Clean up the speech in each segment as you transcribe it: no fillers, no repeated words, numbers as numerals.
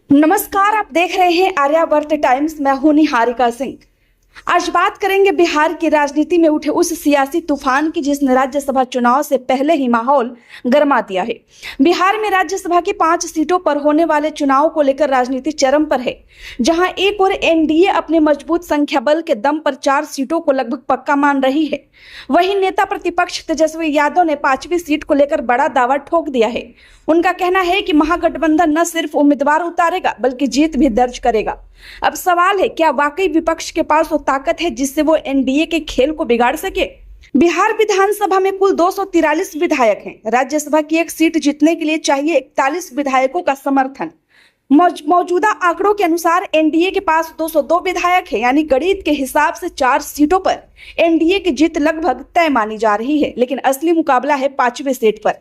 नमस्कार, आप देख रहे हैं आर्यावर्त टाइम्स। मैं हूं निहारिका सिंह। आज बात करेंगे बिहार की राजनीति में उठे उस सियासी तूफान की जिसने राज्यसभा चुनाव से पहले ही माहौल गर्मा दिया है। बिहार में राज्यसभा की 5 सीटों पर होने वाले चुनाव को लेकर राजनीति चरम पर है, जहां एक और एनडीए अपने मजबूत संख्या बल के दम पर 4 सीटों को लगभग पक्का मान रही है। वहीं नेता प्रतिपक्ष तेजस्वी यादव ने 5वीं सीट को लेकर बड़ा दावा ठोक दिया है। उनका कहना है कि महागठबंधन न सिर्फ उम्मीदवार उतारेगा बल्कि जीत भी दर्ज करेगा। अब सवाल है, क्या वाकई विपक्ष के पास वो ताकत है जिससे वो एनडीए के खेल को बिगाड़ सके? बिहार विधानसभा में कुल 243 विधायक हैं। राज्यसभा की एक सीट जीतने के लिए चाहिए 41 विधायकों का समर्थन। मौजूदा आंकड़ों के अनुसार एनडीए के पास 202 विधायक है, यानी गणित के हिसाब से 4 सीटों पर एनडीए की जीत लगभग तय मानी जा रही है। लेकिन असली मुकाबला है 5वीं सीट पर।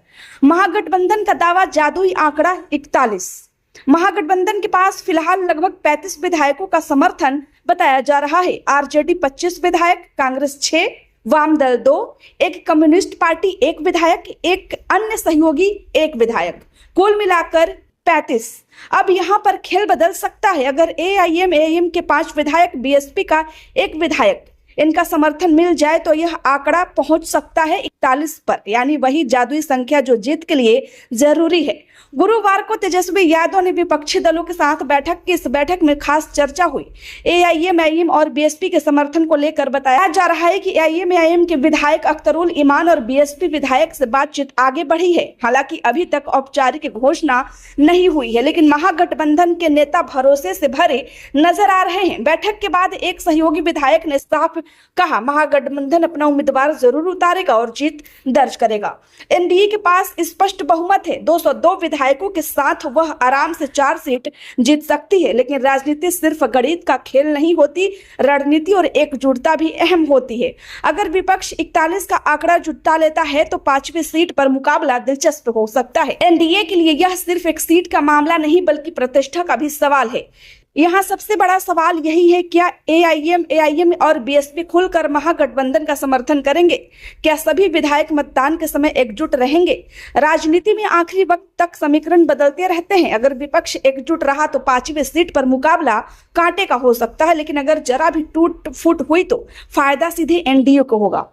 महागठबंधन का दावा जादुई आंकड़ा 41। महागठबंधन के पास फिलहाल लगभग 35 विधायकों का समर्थन बताया जा रहा है। आरजेडी 25 विधायक, कांग्रेस 6, वाम दल 2, एक कम्युनिस्ट पार्टी 1 विधायक, एक अन्य सहयोगी 1 विधायक, कुल मिलाकर 35। अब यहाँ पर खेल बदल सकता है। अगर एआईएम के 5 विधायक, बीएसपी का 1 विधायक, इनका समर्थन मिल जाए तो यह आंकड़ा पहुंच सकता है 41 पर, यानी वही जादुई संख्या जो जीत के लिए जरूरी है। गुरुवार को तेजस्वी यादव ने विपक्षी दलों के साथ इस बैठक में खास चर्चा हुई। एआईएम और बीएसपी के समर्थन को लेकर बताया जा रहा है कि एआईएम के विधायक अख्तरुल इमान और बीएसपी विधायक से बातचीत आगे बढ़ी है। हालांकि अभी तक औपचारिक घोषणा नहीं हुई है, लेकिन महागठबंधन के नेता भरोसे से भरे नजर आ रहे हैं। बैठक के बाद एक सहयोगी विधायक ने साफ कहा, महागठबंधन अपना उम्मीदवार जरूर उतारेगा और जीत दर्ज करेगा। एनडीए के पास स्पष्ट बहुमत है। 202 विधायकों के साथ वह आराम से 4 सीट जीत सकती है। लेकिन राजनीति सिर्फ गणित का खेल नहीं होती, रणनीति और एकजुटता भी अहम होती है। अगर विपक्ष 41 का आंकड़ा जुटा लेता है तो 5वीं सीट पर मुकाबला दिलचस्प हो सकता है। एनडीए के लिए यह सिर्फ एक सीट का मामला नहीं बल्कि प्रतिष्ठा का भी सवाल है। यहाँ सबसे बड़ा सवाल यही है, क्या एआईएम और बीएसपी खुलकर महागठबंधन का समर्थन करेंगे? क्या सभी विधायक मतदान के समय एकजुट रहेंगे? राजनीति में आखिरी वक्त तक समीकरण बदलते रहते हैं। अगर विपक्ष एकजुट रहा तो 5वीं सीट पर मुकाबला कांटे का हो सकता है, लेकिन अगर जरा भी टूट फूट हुई तो फायदा सीधे एनडीए को होगा।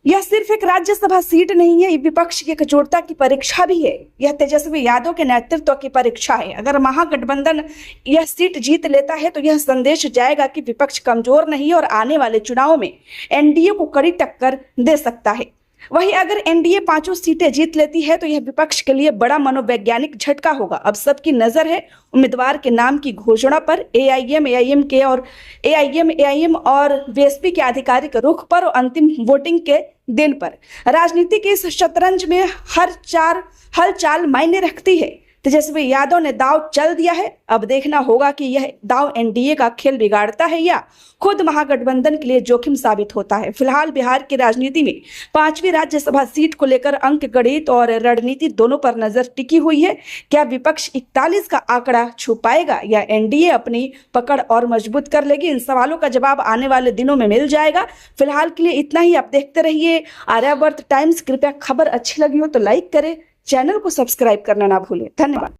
यह सिर्फ एक राज्यसभा सीट नहीं है, विपक्ष की एकजुटता की परीक्षा भी है। यह तेजस्वी यादव के नेतृत्व की परीक्षा है। अगर महागठबंधन यह सीट जीत लेता है तो यह संदेश जाएगा कि विपक्ष कमजोर नहीं और आने वाले चुनावों में एनडीए को कड़ी टक्कर दे सकता है। वहीं अगर एनडीए 5 सीटें जीत लेती है तो यह विपक्ष के लिए बड़ा मनोवैज्ञानिक झटका होगा। अब सबकी नजर है उम्मीदवार के नाम की घोषणा पर, एआईएम और बीएसपी के आधिकारिक रुख पर और अंतिम वोटिंग के दिन पर। राजनीति के इस शतरंज में हर चाल मायने रखती है। तेजस्वी यादव ने दाव चल दिया है। अब देखना होगा कि यह दाव एनडीए का खेल बिगाड़ता है या खुद महागठबंधन के लिए जोखिम साबित होता है। फिलहाल बिहार की राजनीति में 5वीं राज्यसभा सीट को लेकर अंक गणित और रणनीति दोनों पर नजर टिकी हुई है। क्या विपक्ष 41 का आंकड़ा छू पाएगा या एनडीए अपनी पकड़ और मजबूत कर लेगी? इन सवालों का जवाब आने वाले दिनों में मिल जाएगा। फिलहाल के लिए इतना ही। आप देखते रहिए आर्यावर्त टाइम्स। कृपया खबर अच्छी लगी हो तो लाइक करें, चैनल को सब्सक्राइब करना ना भूलें। धन्यवाद।